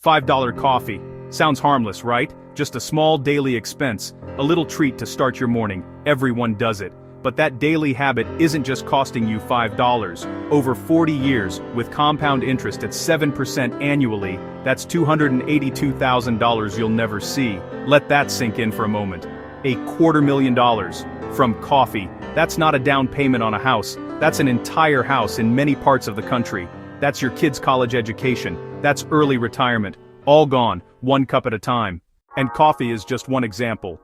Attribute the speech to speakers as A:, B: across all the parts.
A: $5 coffee. Sounds harmless, right? Just a small daily expense, a little treat to start your morning. Everyone does it. But that daily habit isn't just costing you $5. Over 40 years, with compound interest at 7% annually, that's $282,000 you'll never see. Let that sink in for a moment. $250,000 from coffee. That's not a down payment on a house. That's an entire house in many parts of the country. That's your kids' college education. That's early retirement. All gone, one cup at a time. And coffee is just one example.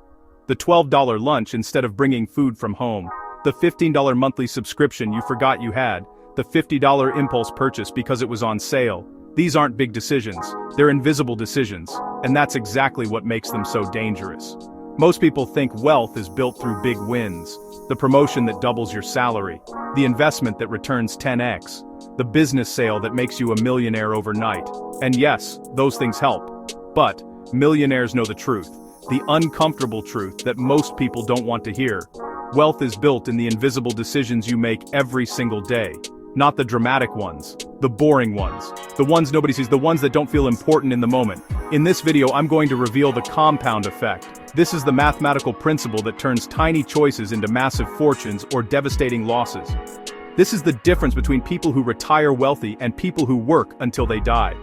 A: The $12 lunch instead of bringing food from home. The $15 monthly subscription you forgot you had. The $50 impulse purchase because it was on sale. These aren't big decisions. They're invisible decisions. And that's exactly what makes them so dangerous. Most people think wealth is built through big wins. The promotion that doubles your salary. The investment that returns 10x. The business sale that makes you a millionaire overnight. And yes, those things help. But millionaires know the truth. The uncomfortable truth that most people don't want to hear. Wealth is built in the invisible decisions you make every single day. Not the dramatic ones. The boring ones. The ones nobody sees. The ones that don't feel important in the moment. In this video, I'm going to reveal the compound effect. This is the mathematical principle that turns tiny choices into massive fortunes or devastating losses. This is the difference between people who retire wealthy and people who work until they die.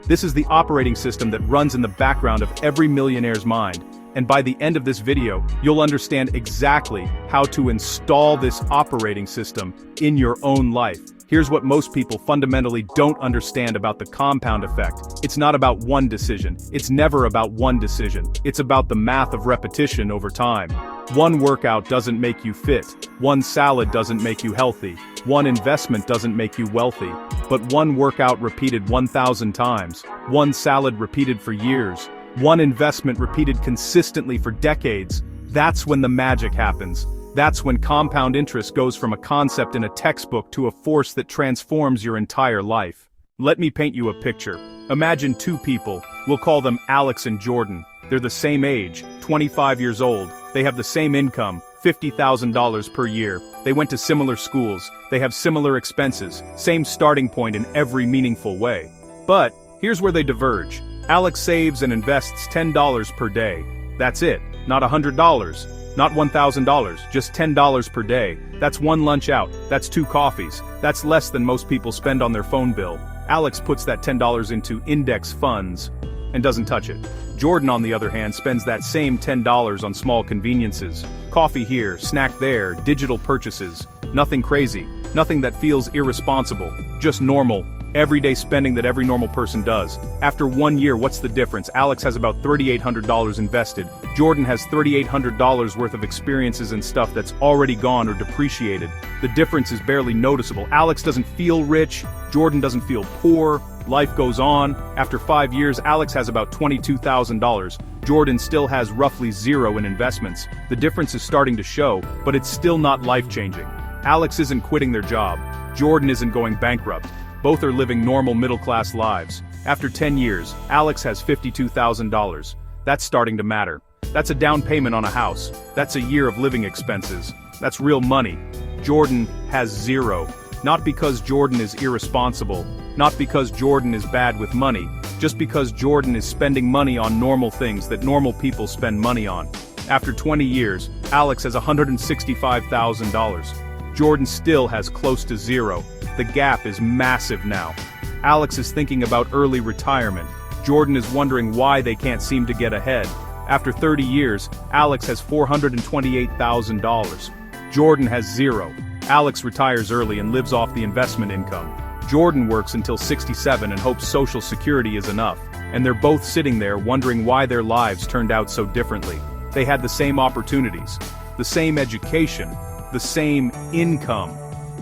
A: This is the operating system that runs in the background of every millionaire's mind. And by the end of this video, you'll understand exactly how to install this operating system in your own life. Here's what most people fundamentally don't understand about the compound effect. It's not about one decision. It's never about one decision. It's about the math of repetition over time. One workout doesn't make you fit. One salad doesn't make you healthy. One investment doesn't make you wealthy. But one workout repeated 1,000 times. One salad repeated for years. One investment repeated consistently for decades. That's when the magic happens. That's when compound interest goes from a concept in a textbook to a force that transforms your entire life. Let me paint you a picture. Imagine two people. We'll call them Alex and Jordan. They're the same age, 25 years old. They have the same income, $50,000 per year. They went to similar schools. They have similar expenses, same starting point in every meaningful way. But here's where they diverge. Alex saves and invests $10 per day. That's it, not $100. Not $1,000, just $10 per day. That's one lunch out, that's 2 coffees. That's less than most people spend on their phone bill. Alex puts that $10 into index funds and doesn't touch it. Jordan, on the other hand, spends that same $10 on small conveniences. Coffee here, snack there, digital purchases. Nothing crazy, nothing that feels irresponsible, just normal, everyday spending that every normal person does. After 1 year, what's the difference? Alex has about $3,800 invested. Jordan has $3,800 worth of experiences and stuff that's already gone or depreciated. The difference is barely noticeable. Alex doesn't feel rich. Jordan doesn't feel poor. Life goes on. After 5 years, Alex has about $22,000. Jordan still has roughly zero in investments. The difference is starting to show, but it's still not life-changing. Alex isn't quitting their job. Jordan isn't going bankrupt. Both are living normal middle-class lives. After 10 years, Alex has $52,000. That's starting to matter. That's a down payment on a house. That's a year of living expenses. That's real money. Jordan has zero. Not because Jordan is irresponsible. Not because Jordan is bad with money. Just because Jordan is spending money on normal things that normal people spend money on. After 20 years, Alex has $165,000. Jordan still has close to zero. The gap is massive now. Alex is thinking about early retirement. Jordan is wondering why they can't seem to get ahead. After 30 years, Alex has $428,000. Jordan has zero. Alex retires early and lives off the investment income. Jordan works until 67 and hopes Social Security is enough. And they're both sitting there wondering why their lives turned out so differently. They had the same opportunities, the same education, the same income.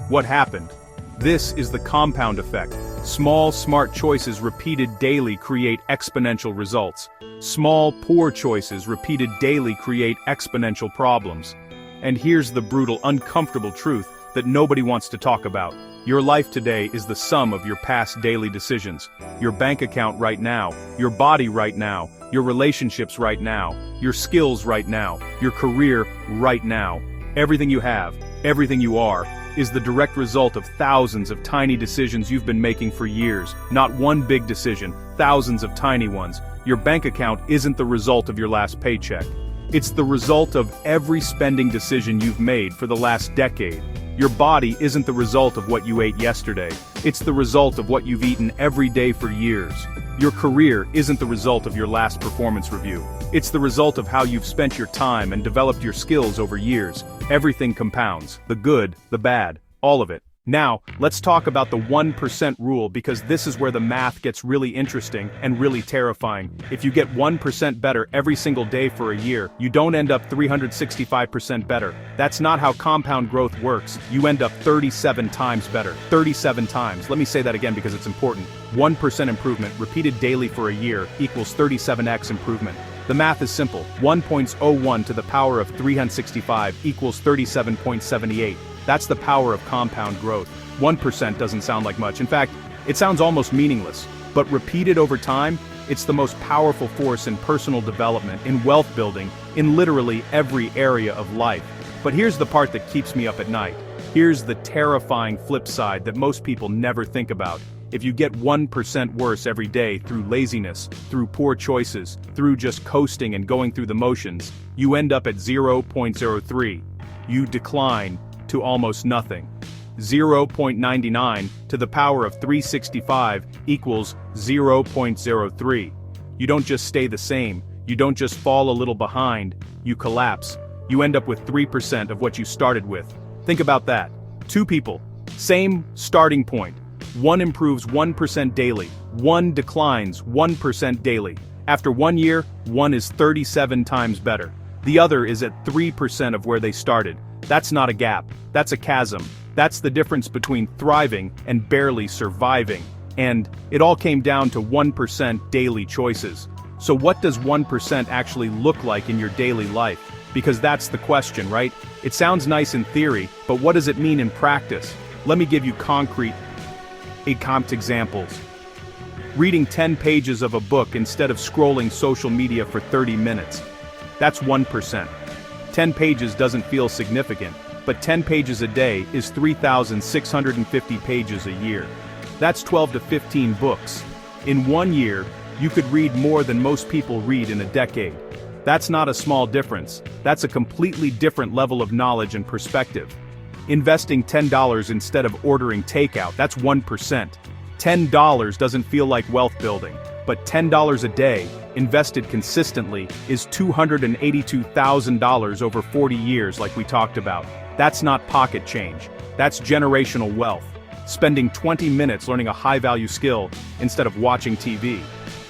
A: What happened? This is the compound effect. Small, smart choices repeated daily create exponential results. Small, poor choices repeated daily create exponential problems. And here's the brutal, uncomfortable truth that nobody wants to talk about. Your life today is the sum of your past daily decisions. Your bank account right now, your body right now, your relationships right now, your skills right now, your career right now. Everything you have, everything you are, is the direct result of thousands of tiny decisions you've been making for years. Not one big decision, thousands of tiny ones. Your bank account isn't the result of your last paycheck. It's the result of every spending decision you've made for the last decade. Your body isn't the result of what you ate yesterday. It's the result of what you've eaten every day for years. Your career isn't the result of your last performance review. It's the result of how you've spent your time and developed your skills over years. Everything compounds. The good, the bad, all of it. Now, let's talk about the 1% rule, because this is where the math gets really interesting and really terrifying. If you get 1% better every single day for a year, you don't end up 365% better. That's not how compound growth works. You end up 37 times better. 37 times. Let me say that again because it's important. 1% improvement repeated daily for a year equals 37x improvement. The math is simple. 1.01 to the power of 365 equals 37.78. That's the power of compound growth. 1% doesn't sound like much. In fact, it sounds almost meaningless. But repeated over time, it's the most powerful force in personal development, in wealth building, in literally every area of life. But here's the part that keeps me up at night. Here's the terrifying flip side that most people never think about. If you get 1% worse every day through laziness, through poor choices, through just coasting and going through the motions, you end up at 0.03. You decline to almost nothing. 0.99 to the power of 365 equals 0.03. You don't just stay the same, you don't just fall a little behind, you collapse. You end up with 3% of what you started with. Think about that. Two people, same starting point. One improves 1% daily, one declines 1% daily. After 1 year, one is 37 times better. The other is at 3% of where they started. That's not a gap, that's a chasm. That's the difference between thriving and barely surviving. And it all came down to 1% daily choices. So what does 1% actually look like in your daily life? Because that's the question, right? It sounds nice in theory, but what does it mean in practice? Let me give you concrete examples. Reading 10 pages of a book instead of scrolling social media for 30 minutes. That's 1%. 10 pages doesn't feel significant, but 10 pages a day is 3,650 pages a year. That's 12 to 15 books. In 1 year, you could read more than most people read in a decade. That's not a small difference. That's a completely different level of knowledge and perspective. Investing $10 instead of ordering takeout, that's 1%. $10 doesn't feel like wealth building, but $10 a day, invested consistently, is $282,000 over 40 years like we talked about. That's not pocket change. That's generational wealth. Spending 20 minutes learning a high-value skill instead of watching TV.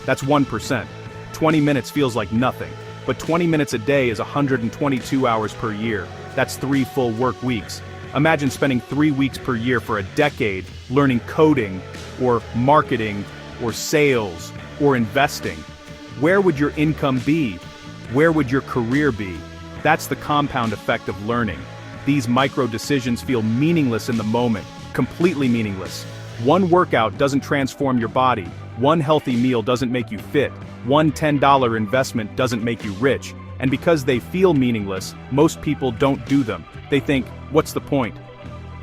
A: That's 1%. 20 minutes feels like nothing, but 20 minutes a day is 122 hours per year. That's 3 full work weeks. Imagine spending 3 weeks per year for a decade learning coding, or marketing, or sales, or investing. Where would your income be? Where would your career be? That's the compound effect of learning. These micro decisions feel meaningless in the moment, completely meaningless. One workout doesn't transform your body. One healthy meal doesn't make you fit. One $10 investment doesn't make you rich. And because they feel meaningless, most people don't do them. They think, what's the point?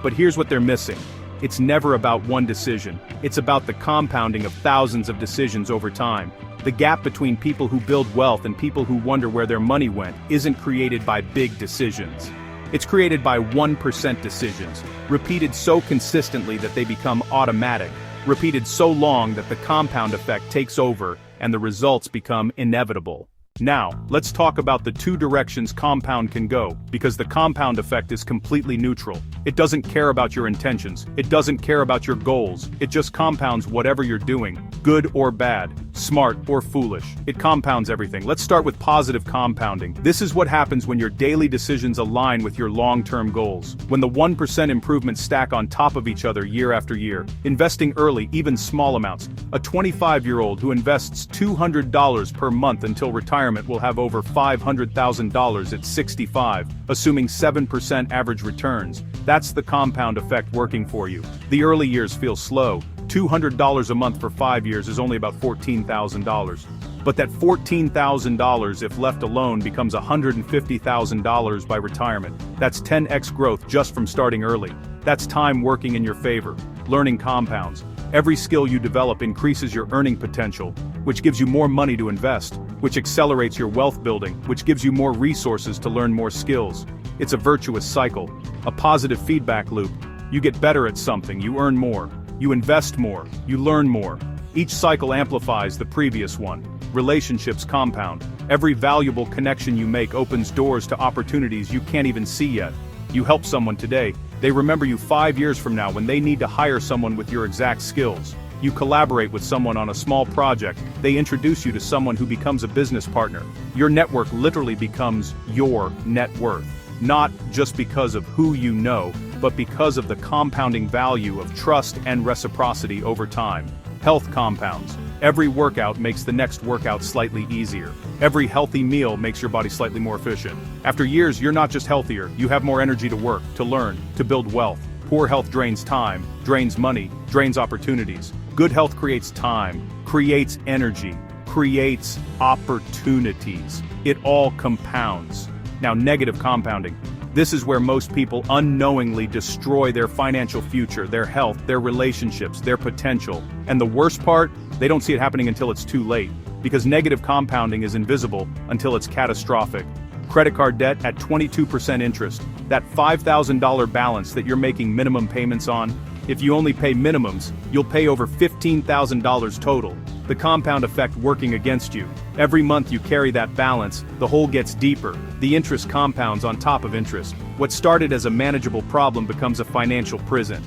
A: But here's what they're missing. It's never about one decision. It's about the compounding of thousands of decisions over time. The gap between people who build wealth and people who wonder where their money went isn't created by big decisions. It's created by 1% decisions, repeated so consistently that they become automatic, repeated so long that the compound effect takes over and the results become inevitable. Now, let's talk about the 2 directions compound can go, because the compound effect is completely neutral. It doesn't care about your intentions. It doesn't care about your goals. It just compounds whatever you're doing, good or bad, smart or foolish. It compounds everything. Let's start with positive compounding. This is what happens when your daily decisions align with your long-term goals. When the 1% improvements stack on top of each other year after year. Investing early, even small amounts. A 25-year-old who invests $200 per month until retirement will have over $500,000 at 65, assuming 7% average returns. That's the compound effect working for you. The early years feel slow. $200 a month for 5 years is only about $14,000. But that $14,000, if left alone, becomes $150,000 by retirement. That's 10x growth just from starting early. That's time working in your favor. Learning compounds. Every skill you develop increases your earning potential, which gives you more money to invest, which accelerates your wealth building, which gives you more resources to learn more skills. It's a virtuous cycle, a positive feedback loop. You get better at something, you earn more. You invest more, you learn more. Each cycle amplifies the previous one. Relationships compound. Every valuable connection you make opens doors to opportunities you can't even see yet. You help someone today, they remember you 5 years from now when they need to hire someone with your exact skills. You collaborate with someone on a small project, they introduce you to someone who becomes a business partner. Your network literally becomes your net worth. Not just because of who you know, but because of the compounding value of trust and reciprocity over time. Health compounds. Every workout makes the next workout slightly easier. Every healthy meal makes your body slightly more efficient. After years, you're not just healthier, you have more energy to work, to learn, to build wealth. Poor health drains time, drains money, drains opportunities. Good health creates time, creates energy, creates opportunities. It all compounds. Now, negative compounding. This is where most people unknowingly destroy their financial future, their health, their relationships, their potential. And the worst part, they don't see it happening until it's too late. Because negative compounding is invisible until it's catastrophic. Credit card debt at 22% interest. That $5,000 balance that you're making minimum payments on. If you only pay minimums, you'll pay over $15,000 total. The compound effect working against you. Every month you carry that balance, the hole gets deeper. The interest compounds on top of interest. What started as a manageable problem becomes a financial prison.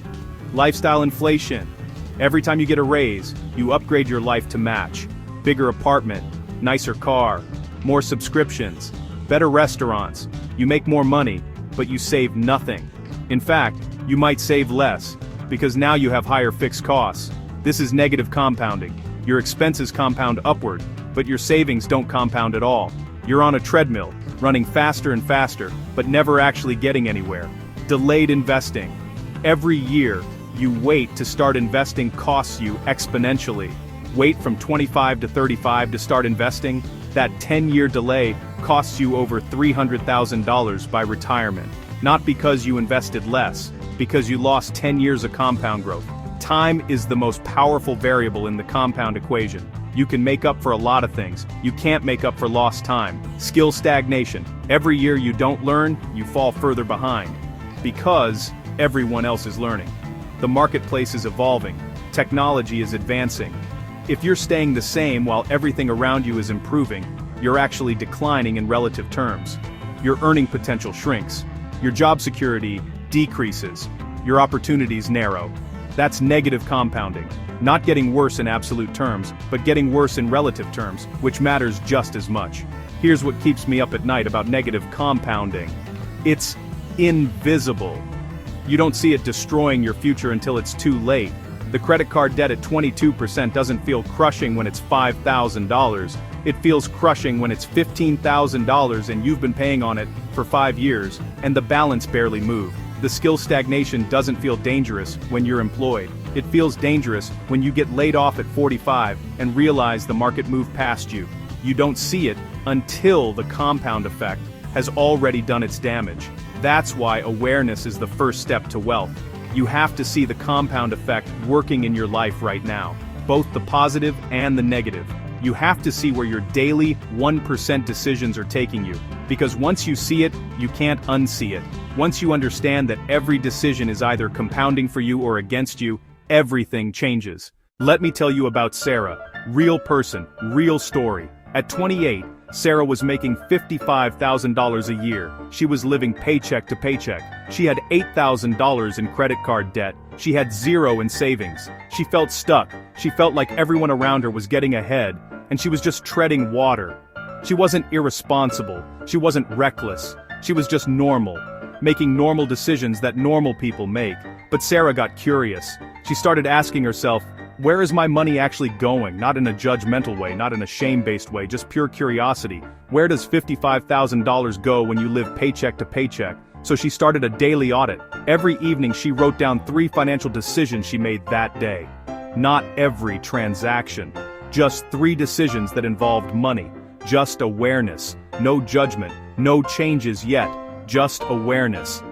A: Lifestyle inflation. Every time you get a raise, you upgrade your life to match. Bigger apartment, nicer car, more subscriptions, better restaurants. You make more money, but you save nothing. In fact, you might save less, because now you have higher fixed costs. This is negative compounding. Your expenses compound upward, but your savings don't compound at all. You're on a treadmill, running faster and faster, but never actually getting anywhere. Delayed investing. Every year, you wait to start investing costs you exponentially. Wait from 25 to 35 to start investing. That 10-year delay costs you over $300,000 by retirement. Not because you invested less, because you lost 10 years of compound growth. Time is the most powerful variable in the compound equation. You can make up for a lot of things. You can't make up for lost time. Skill stagnation. Every year you don't learn, you fall further behind. Because everyone else is learning. The marketplace is evolving. Technology is advancing. If you're staying the same while everything around you is improving, you're actually declining in relative terms. Your earning potential shrinks. Your job security decreases. Your opportunities narrow. That's negative compounding. Not getting worse in absolute terms, but getting worse in relative terms, which matters just as much. Here's what keeps me up at night about negative compounding. It's invisible. You don't see it destroying your future until it's too late. The credit card debt at 22% doesn't feel crushing when it's $5,000. It feels crushing when it's $15,000 and you've been paying on it for 5 years, and the balance barely moved. The skill stagnation doesn't feel dangerous when you're employed. It feels dangerous when you get laid off at 45 and realize the market moved past you. You don't see it until the compound effect has already done its damage. That's why awareness is the first step to wealth. You have to see the compound effect working in your life right now, both the positive and the negative. You have to see where your daily 1% decisions are taking you, because once you see it, you can't unsee it. Once you understand that every decision is either compounding for you or against you, everything changes. Let me tell you about Sarah. Real person, real story. At 28, Sarah was making $55,000 a year. She was living paycheck to paycheck. She had $8,000 in credit card debt. She had zero in savings. She felt stuck. She felt like everyone around her was getting ahead, and she was just treading water. She wasn't irresponsible. She wasn't reckless. She was just normal, making normal decisions that normal people make. But Sarah got curious. She started asking herself, where is my money actually going? Not in a judgmental way, not in a shame-based way, just pure curiosity. Where does $55,000 go when you live paycheck to paycheck? So she started a daily audit. Every evening she wrote down 3 financial decisions she made that day. Not every transaction. Just 3 decisions that involved money. Just awareness. No judgment. No changes yet. Just awareness.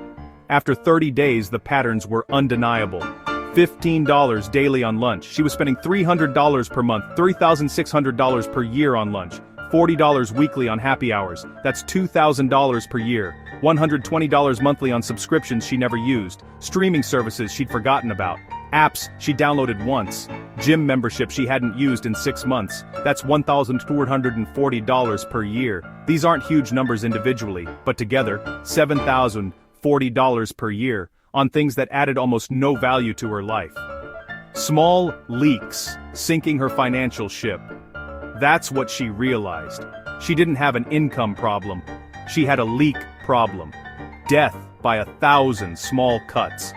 A: After 30 days, the patterns were undeniable. $15 daily on lunch. She was spending $300 per month, $3,600 per year on lunch. $40 weekly on happy hours. That's $2,000 per year. $120 monthly on subscriptions she never used. Streaming services she'd forgotten about. Apps she downloaded once. Gym membership she hadn't used in 6 months. That's $1,240 per year. These aren't huge numbers individually, but together, $7,040 per year, on things that added almost no value to her life. Small leaks, sinking her financial ship. That's what she realized. She didn't have an income problem. She had a leak problem. Death by 1,000 small cuts.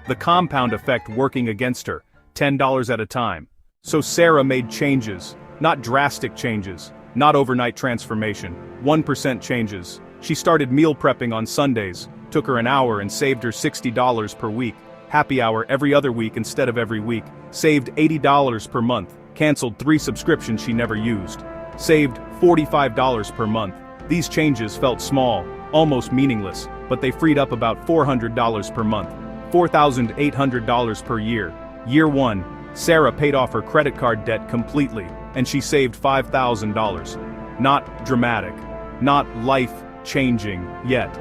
A: The compound effect working against her, $10 at a time. So Sarah made changes, not drastic changes, not overnight transformation, 1% changes. She started meal prepping on Sundays, took her an hour and saved her $60 per week. Happy hour every other week instead of every week. Saved $80 per month. Canceled 3 subscriptions she never used. Saved $45 per month. These changes felt small, almost meaningless, but they freed up about $400 per month. $4,800 per year. Year 1, Sarah paid off her credit card debt completely, and she saved $5,000. Not dramatic. Not life-changing yet.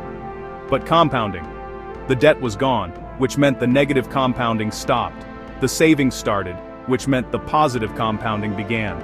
A: But compounding. The debt was gone, which meant the negative compounding stopped. The savings started, which meant the positive compounding began.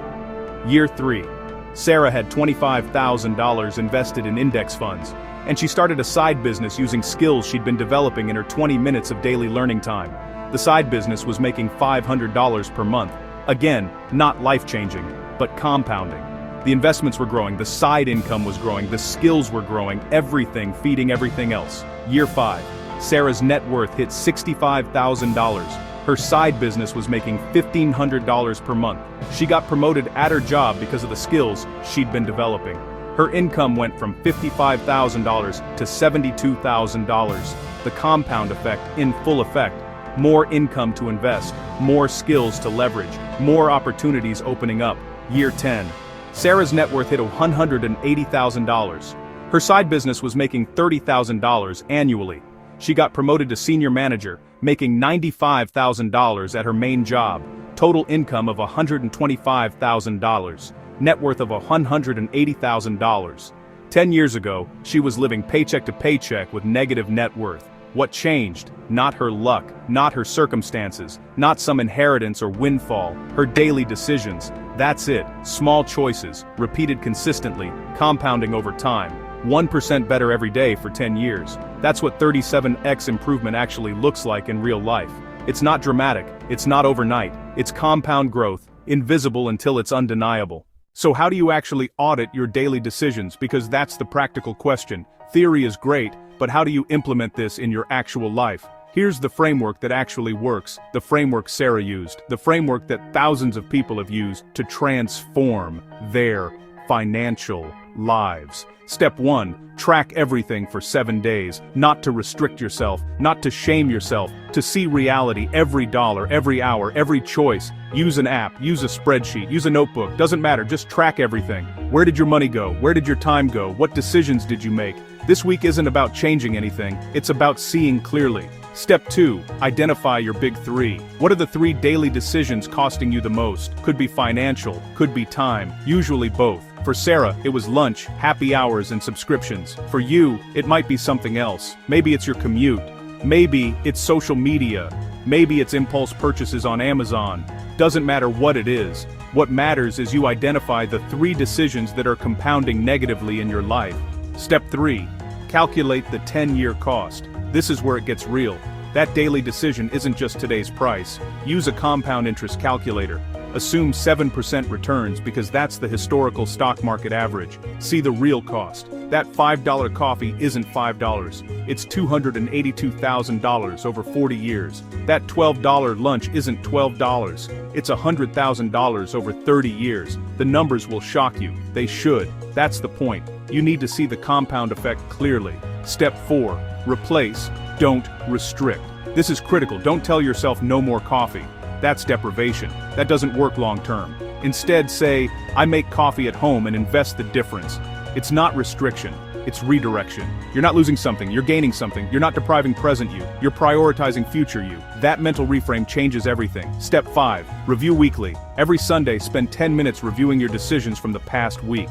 A: Year 3. Sarah had $25,000 invested in index funds, and she started a side business using skills she'd been developing in her 20 minutes of daily learning time. The side business was making $500 per month. Again, not life-changing, but compounding. The investments were growing, the side income was growing, the skills were growing, everything feeding everything else. Year 5. Sarah's net worth hit $65,000. Her side business was making $1,500 per month. She got promoted at her job because of the skills she'd been developing. Her income went from $55,000 to $72,000. The compound effect in full effect. More income to invest, more skills to leverage, more opportunities opening up. Year 10. Sarah's net worth hit $180,000. Her side business was making $30,000 annually. She got promoted to senior manager, making $95,000 at her main job. Total income of $125,000. Net worth of $180,000. 10 years ago, she was living paycheck to paycheck with negative net worth. What changed? Not her luck, not her circumstances, not some inheritance or windfall, her daily decisions. That's it. Small choices, repeated consistently, compounding over time. 1% better every day for 10 years. That's what 37x improvement actually looks like in real life. It's not dramatic, it's not overnight, it's compound growth, invisible until it's undeniable. So how do you actually audit your daily decisions? Because that's the practical question. Theory is great, but how do you implement this in your actual life? Here's the framework that actually works, the framework Sarah used, the framework that thousands of people have used to transform their financial lives. Step 1, track everything for 7 days, not to restrict yourself, not to shame yourself, to see reality every dollar, every hour, every choice. Use an app, use a spreadsheet, use a notebook, doesn't matter, just track everything. Where did your money go? Where did your time go? What decisions did you make? This week isn't about changing anything, it's about seeing clearly. Step 2, identify your big 3. What are the 3 daily decisions costing you the most? Could be financial, could be time, usually both. For Sarah, it was lunch, happy hours, and subscriptions. For you, it might be something else. Maybe it's your commute. Maybe it's social media. Maybe it's impulse purchases on Amazon. Doesn't matter what it is. What matters is you identify the 3 decisions that are compounding negatively in your life. Step 3, calculate the 10-year cost. This is where it gets real. That daily decision isn't just today's price. Use a compound interest calculator. Assume 7% returns because that's the historical stock market average. See the real cost. That $5 coffee isn't $5. It's $282,000 over 40 years. That $12 lunch isn't $12. It's $100,000 over 30 years. The numbers will shock you. They should. That's the point. You need to see the compound effect clearly. Step 4. Replace, don't restrict. This is critical. Don't tell yourself no more coffee. That's deprivation. That doesn't work long term. Instead say, I make coffee at home and invest the difference. It's not restriction. it's redirection. You're not losing something, you're gaining something. You're not depriving present you, you're prioritizing future you. That mental reframe changes everything. Step 5. Review weekly. Every Sunday, spend 10 minutes reviewing your decisions from the past week.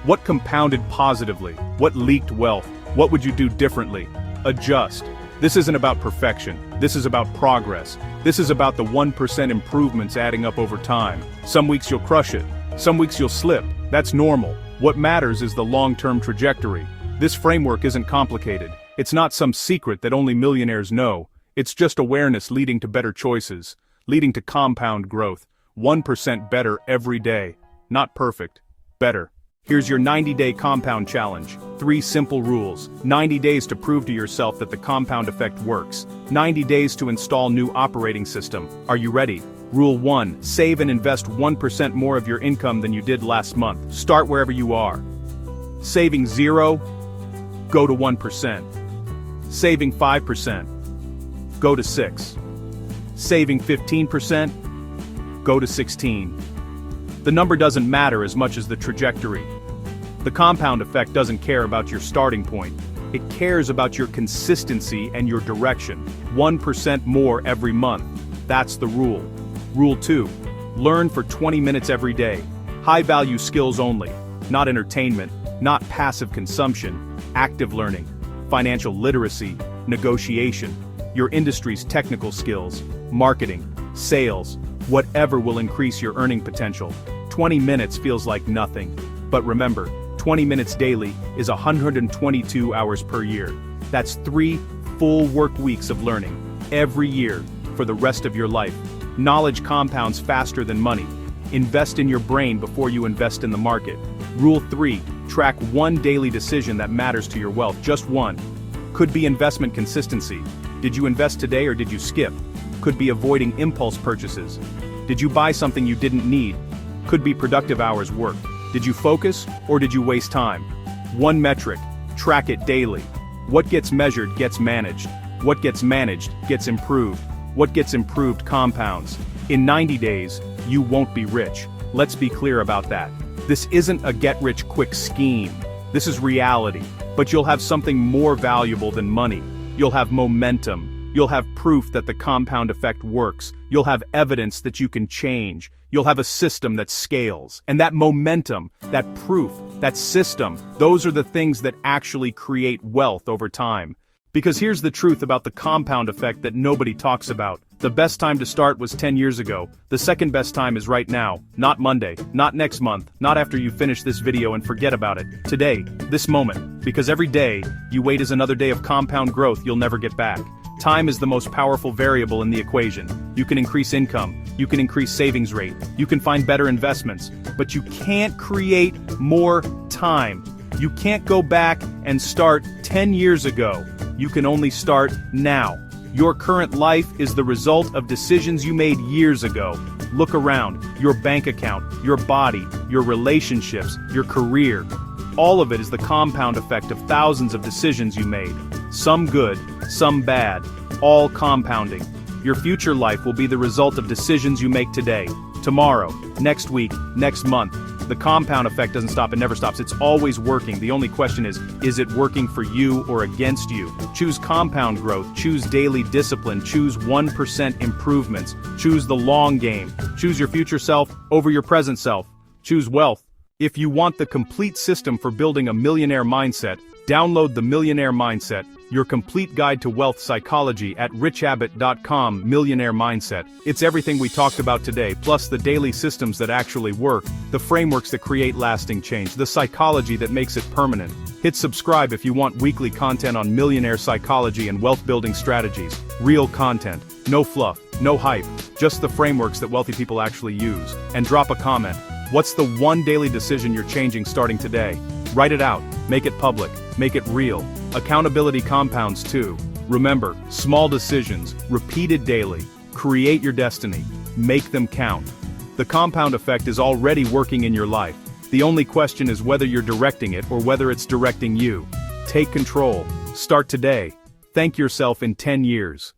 A: What compounded positively? What leaked wealth? What would you do differently? Adjust. This isn't about perfection. This is about progress. This is about the 1% improvements adding up over time. Some weeks you'll crush it. Some weeks you'll slip. That's normal. What matters is the long-term trajectory. This framework isn't complicated. It's not some secret that only millionaires know. It's just awareness leading to better choices, leading to compound growth. 1% better every day. Not perfect. Better. Here's your 90-day compound challenge. 3 simple rules. 90 days to prove to yourself that the compound effect works. 90 days to install new operating system. Are you ready? Rule 1. Save and invest 1% more of your income than you did last month. Start wherever you are. Saving 0, go to 1%. Saving 5%, go to 6. Saving 15%, go to 16. The number doesn't matter as much as the trajectory. The compound effect doesn't care about your starting point. It cares about your consistency and your direction. 1% more every month. That's the rule. Rule 2. Learn for 20 minutes every day. High-value skills only. Not entertainment, not passive consumption. Active learning. Financial literacy. Negotiation. Your industry's technical skills. Marketing. Sales. Whatever will increase your earning potential. 20 minutes feels like nothing. But remember, 20 minutes daily is 122 hours per year. That's 3 full work weeks of learning. Every year, for the rest of your life. Knowledge compounds faster than money. Invest in your brain before you invest in the market. Rule 3. Track 1 daily decision that matters to your wealth. Just 1. Could be investment consistency. Did you invest today or did you skip? Could be avoiding impulse purchases. Did you buy something you didn't need? Could be productive hours worked. Did you focus or did you waste time? 1 metric. Track it daily. What gets measured gets managed. What gets managed gets improved. What gets improved compounds. In 90 days, you won't be rich. Let's be clear about that. This isn't a get-rich-quick scheme. This is reality. But you'll have something more valuable than money. You'll have momentum. You'll have proof that the compound effect works. You'll have evidence that you can change. You'll have a system that scales. And that momentum, that proof, that system, those are the things that actually create wealth over time. Because here's the truth about the compound effect that nobody talks about. The best time to start was 10 years ago. The second best time is right now. Not Monday, not next month, not after you finish this video and forget about it. Today, this moment. Because every day you wait is another day of compound growth you'll never get back. Time is the most powerful variable in the equation. You can increase income, you can increase savings rate, you can find better investments, but you can't create more time. You can't go back and start 10 years ago. You can only start now. Your current life is the result of decisions you made years ago. Look around, your bank account, your body, your relationships, your career. All of it is the compound effect of thousands of decisions you made. Some good, some bad, all compounding. Your future life will be the result of decisions you make today, tomorrow, next week, next month. The compound effect doesn't stop, it never stops, it's always working. The only question is it working for you or against you? Choose compound growth, choose daily discipline, choose 1% improvements, choose the long game, choose your future self over your present self, choose wealth. If you want the complete system for building a millionaire mindset, download the Millionaire Mindset, your complete guide to wealth psychology at richhabit.com. Millionaire Mindset. It's everything we talked about today, plus the daily systems that actually work, the frameworks that create lasting change, the psychology that makes it permanent. Hit subscribe if you want weekly content on millionaire psychology and wealth-building strategies. Real content. No fluff, no hype, just the frameworks that wealthy people actually use. And drop a comment. What's the one daily decision you're changing starting today? Write it out, make it public, make it real. Accountability compounds too. Remember, small decisions, repeated daily, create your destiny, make them count. The compound effect is already working in your life. The only question is whether you're directing it or whether it's directing you. Take control. Start today. Thank yourself in 10 years.